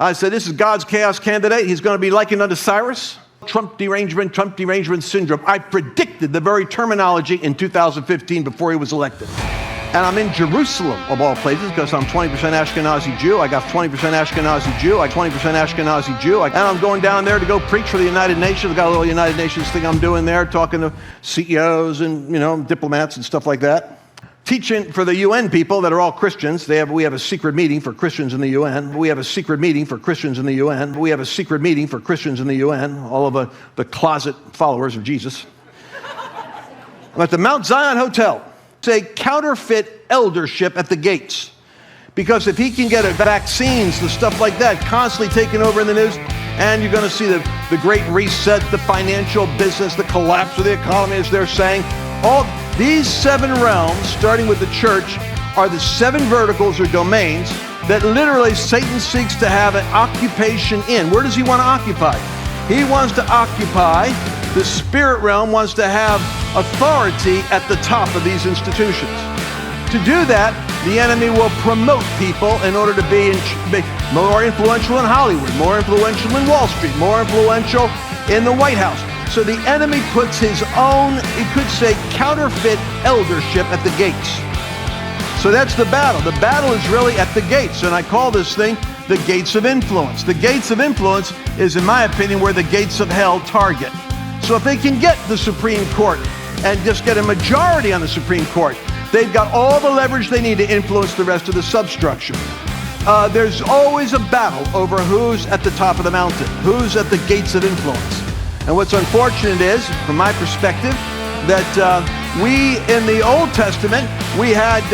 I said, this is God's chaos candidate. He's going to be likened unto Cyrus. Trump derangement syndrome. I predicted the very terminology in 2015 before he was elected. And I'm in Jerusalem, of all places, because I'm 20% Ashkenazi Jew. I got 20% Ashkenazi Jew. I 20% Ashkenazi Jew. And I'm going down there to go preach for the United Nations. I got a little United Nations thing I'm doing there, talking to CEOs and, diplomats and stuff like that. Teaching for the UN people that are all Christians. We have a secret meeting for Christians in the UN. We have a secret meeting for Christians in the UN. We have a secret meeting for Christians in the UN, all of the closet followers of Jesus. I'm at the Mount Zion Hotel. It's a counterfeit eldership at the gates. Because if he can get vaccines, the stuff like that, constantly taken over in the news, and you're going to see the great reset, the financial business, the collapse of the economy, as they're saying. All these 7 realms, starting with the church, are the 7 verticals or domains that literally Satan seeks to have an occupation in. Where does he want to occupy? He wants to occupy, the spirit realm wants to have authority at the top of these institutions. To do that, the enemy will promote people in order to be more influential in Hollywood, more influential in Wall Street, more influential in the White House. So the enemy puts his own, you could say, counterfeit eldership at the gates. So that's the battle. The battle is really at the gates, and I call this thing the gates of influence. The gates of influence is, in my opinion, where the gates of hell target. So if they can get the Supreme Court and just get a majority on the Supreme Court, they've got all the leverage they need to influence the rest of the substructure. There's always a battle over who's at the top of the mountain, who's at the gates of influence. And what's unfortunate is, from my perspective, that we, in the Old Testament, we had,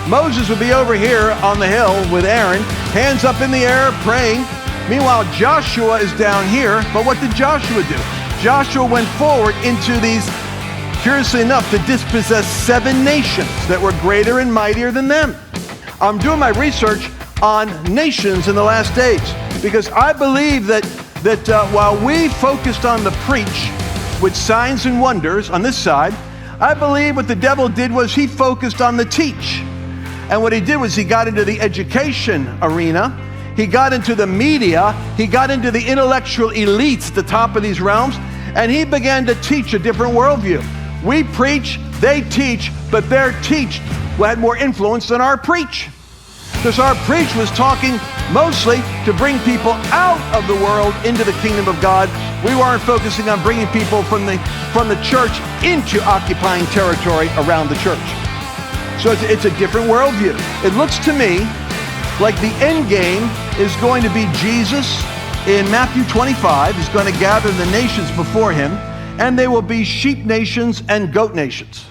Moses would be over here on the hill with Aaron, hands up in the air, praying. Meanwhile, Joshua is down here. But what did Joshua do? Joshua went forward into these, curiously enough, to dispossess 7 nations that were greater and mightier than them. I'm doing my research on nations in the last days, because I believe that while we focused on the preach with signs and wonders on this side, I believe what the devil did was he focused on the teach. And what he did was he got into the education arena, he got into the media, he got into the intellectual elites at the top of these realms, and he began to teach a different worldview. We preach, they teach, but their teach had more influence than our preach. Because our preach was talking mostly to bring people out of the world into the kingdom of God. We weren't focusing on bringing people from the church into occupying territory around the church. So it's a different worldview. It looks to me like the end game is going to be Jesus in Matthew 25 is going to gather the nations before him, and they will be sheep nations and goat nations.